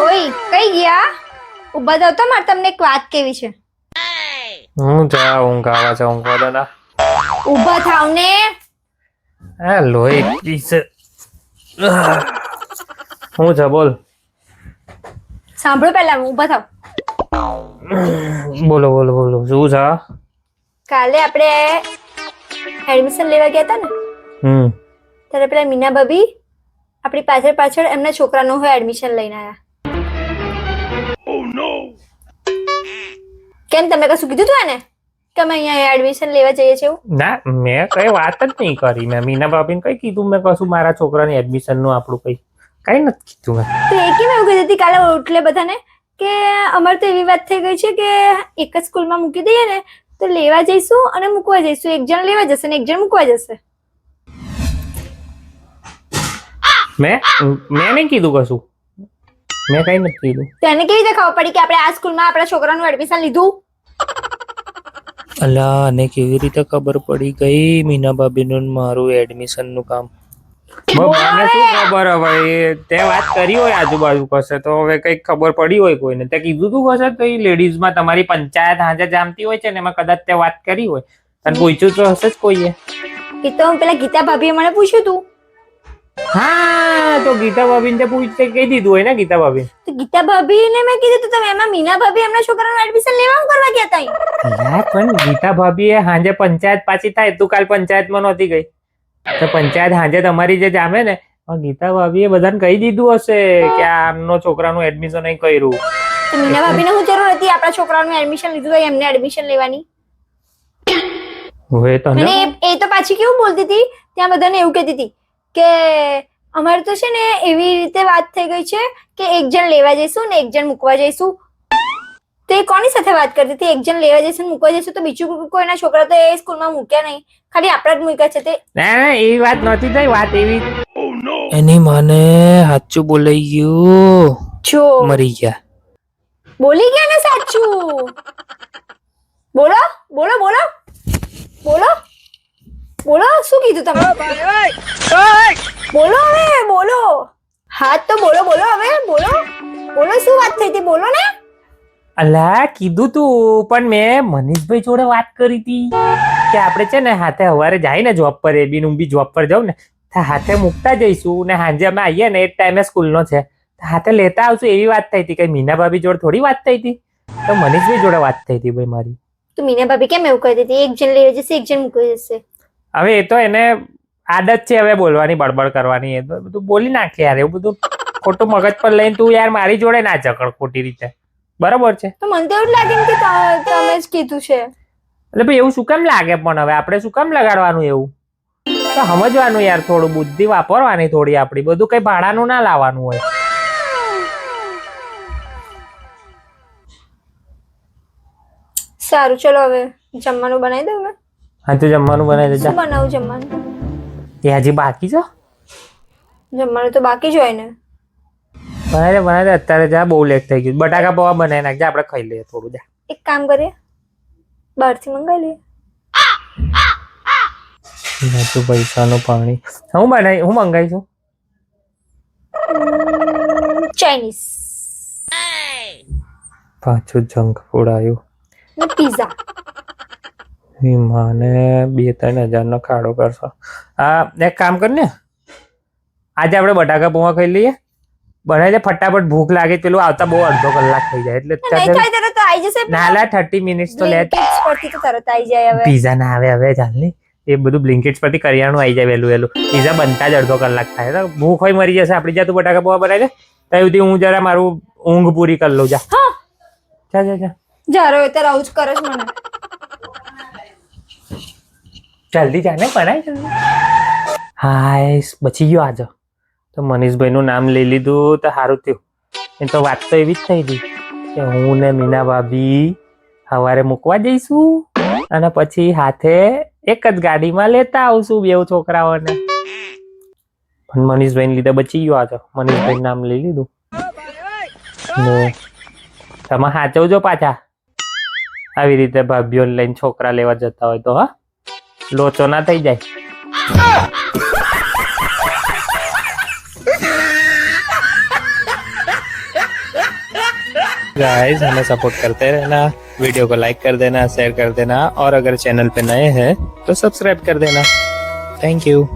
ઓય કઈ ગયા? ઉભા થાવ તો મારે તમને એક વાત કેવી છે. હું જા ઊંઘ આવે છે ઊંઘવા દો ના. ઉભા થાવ ને. આ લોહી પીસે. હું છે બોલ. સાંભળો પહેલા ઉભા થાવ. બોલો બોલો બોલો શું છે? કાલે આપણે એડમિશન લેવા ગયા હતા ને ત્યારે પેલા મીના ભાભી આપણી પાછળ પાછળ એમના છોકરાનું હોય એડમિશન લઈને આવ્યા. કેમ તમે કશું કીધું હતું એને કે અમે અહીંયા એડમિશન લેવા જઈએ છીએ? ના મેં કઈ વાત જ નહીં કરી. મેં મીના ભાભીને કઈ કીધું મેં કશું મારા છોકરાની એડમિશન નું આપણું કઈ નથી કીધું મેં. તો એ કેમ એવું કીધી હતી કાલે એટલે બધાને કે અમારે તો એવી વાત થઈ ગઈ છે કે એક જ સ્કૂલમાં મૂકી દઈએ ને તો લેવા જઈશું અને મૂકવા જઈશું. એક જણ લેવા જશે ને એક જણ મૂકવા જશે. મેં નહીં કીધું કશું. મેં કઈ નથી કીધું. તો એને કેવી રીતે ખબર પડી કે આપણે આ સ્કૂલમાં આપણા છોકરાનું એડમિશન લીધું? અલા અને કેવી રીતે ખબર પડી ગઈ મીના ભાભીનું મારું એડમિશન નું કામ? મને શું ખબર હવે તે વાત કરી હોય આજુબાજુ કશે તો હવે કઈક ખબર પડી હોય કોઈને તે કીધું તું કશે તો એ લેડીઝ માં તમારી પંચાયત હાજર જામતી હોય છે ને એમાં કદાચ તે વાત કરી હોય અને પૂછ્યું તો હશે જ કોઈએ. એ તો પેલા ગીતા ભાભીએ મને પૂછ્યું તું. હા તો ગીતા ભાભીને તે પૂછતે કહી દીધું હોય ને ગીતા ભાભી. તો ગીતા ભાભીને મેં કીધું તો તમે એમાં મીના ભાભી એમના છોકરાનું એડમિશન લેવા કરવા ગયા હતા? પણ ગીતા ભાભીએ હાજે પંચાયત પાછી થાય તું કાલ પંચાયતમાં નહોતી ગઈ તો પંચાયત હાજે તમારી જે જામે ને ગીતા ભાભીએ બધાને કહી દીધું હશે કે આમનો છોકરાનું એડમિશન અહીં કર્યું. તો મીના ભાભીને શું જરૂર હતી આપણા છોકરાનું એડમિશન લીધું હોય એમને એડમિશન લેવાની? હવે તો અને એ તો પાછી કેવું બોલતી હતી ત્યાં બધાને એવું કહેતી હતી કે અમારે તો છે ને એવી રીતે વાત થઈ ગઈ છે કે એક જણ લેવા જઈશું ને એક જણ મૂકવા જઈશું. તો એ કોની સાથે વાત કરતી હતી? એક જણ લેવા જઈશું મૂકવા જઈશું તો બીજું કોઈના છોકરા તો એ સ્કૂલમાં મૂક્યા નહીં, ખાલી આપણા જ મૂક્યા છે. તે ના એવી વાત નહોતી થઈ. વાત એવી એની માને સાચું બોલાઈ ગયું. જો મરી ગયા. બોલી ગયા ને સાચું. બોલો બોલો બોલો બોલો બોલો શું કીધું તમે? બોલો હવે બોલો. હા તો બોલો બોલો હવે બોલો બોલો શું વાત થઈ હતી? બોલો ને. અલા કીધું તું પણ મેં મનીષભાઈ જોડે વાત કરી હતી કે આપણે છે ને હાથે સવારે જાય ને જોબ પર એ બી હું બી જોબ પર જાઉં ને હાથે મૂકતા જઈશું ને સાંજે અમે આવીએ ને એ ટાઈમે સ્કૂલનો છે હાથે લેતા આવશું એવી વાત થઈ હતી. કઈ મીના ભાભી જોડે થોડી વાત થઈ હતી. તો મનીષભાઈ જોડે વાત થઈ હતી ભાઈ મારી. તો મીના ભાભી કેમ એવું કહેતી હતી એક જણ લેવા જશે એક જણ મૂકવા જશે? હવે એ તો એને આદત છે હવે બોલવાની બળબડ કરવાની. એ તો બધું બોલી નાખે યાર. એવું બધું ખોટું મગજ પર લઈને તું યાર મારી જોડે ના ઝઘડ ખોટી રીતે. બરાબર છે? તો મને તો એવું લાગે કે તમે જ કીધું છે. એટલે ભાઈ એવું શું કેમ લાગે પણ હવે આપણે શું કામ લગાડવાનું એવું? તો સમજવાનું યાર થોડું બુદ્ધિ વાપરવાની થોડી આપડી. બધું કઈ ભાડાનું ના લાવવાનું હોય. સારું ચલો હવે જમવાનું બનાવી દઉં. હા તો જમવાનું બનાવી દેજા. શું બનાવું જમવાનું? એ હજી બાકી છે? જમવાનું તો બાકી જ હોય ને. બનાવી દે અત્યારે જા બહુ લેટ થઈ ગયું. બટાકા પૌવા બનાવી નાખજે આપણે ખાઈ લઈએ થોડું. જા એક કામ કરીએ બહારથી મંગાવી લઈએ. પૈસાનું પાણી. હું મંગાવીશું ચાઇનીઝ પાછું જંક ફૂડ આવ્યું ને પિઝા. માને 2-3 હજારનો ખાડો કરશો. હા એક કામ કર ને આજે આપણે બટાકા પૌવા ખાઈ લઈએ. બનાવી દે ફટાફટ. ભૂખ લાગે પેલું આવતા બહુ અડધો કલાક થઈ જાય એટલે તરત આવી જશે. ના લા 30 મિનિટ્સ તો લે. પરથી તો તરત આવી જાય. હવે પીઝા ના આવે હવે ચાલ ને. એ બધું બ્લિંકિટ્સ પરથી કરિયાણું આવી જાય વહેલું. પીઝા બનતા જ અડધો કલાક થાય. તો ભૂખ હોય મરી જશે આપણી. જા તું બટાકા પૌવા બનાવી દે. ત્યાંથી હું જરા મારું ઊંઘ પૂરી કરી લઉં. જા જા જા જારો એ તો આવું જ કરે છે મને. જલ્દી જા ને બનાવી. હાય બચી ગયો આજે તો. મનીષભાઈનું નામ લઈ લીધું તો સારું થયું. એ તો વાત તો એવી જ થઈ હતી કે હું ને મીના ભાભી સવારે મૂકવા જઈશું અને પછી હાથે એક જ ગાડીમાં લેતા આવશું બેવ છોકરાઓને. પણ મનીષભાઈને લીધે બચી ગયો આજે. મનીષભાઈ નામ લઈ લીધું. તમે સાચવજો પાછા આવી રીતે ભાભીઓ લઈને છોકરા લેવા જતા હોય તો. હા લોચો ના થઈ જાય. गाइस हमें सपोर्ट करते रहना, वीडियो को लाइक कर देना, शेयर कर देना और अगर चैनल पे नए हैं तो सब्सक्राइब कर देना। Thank you.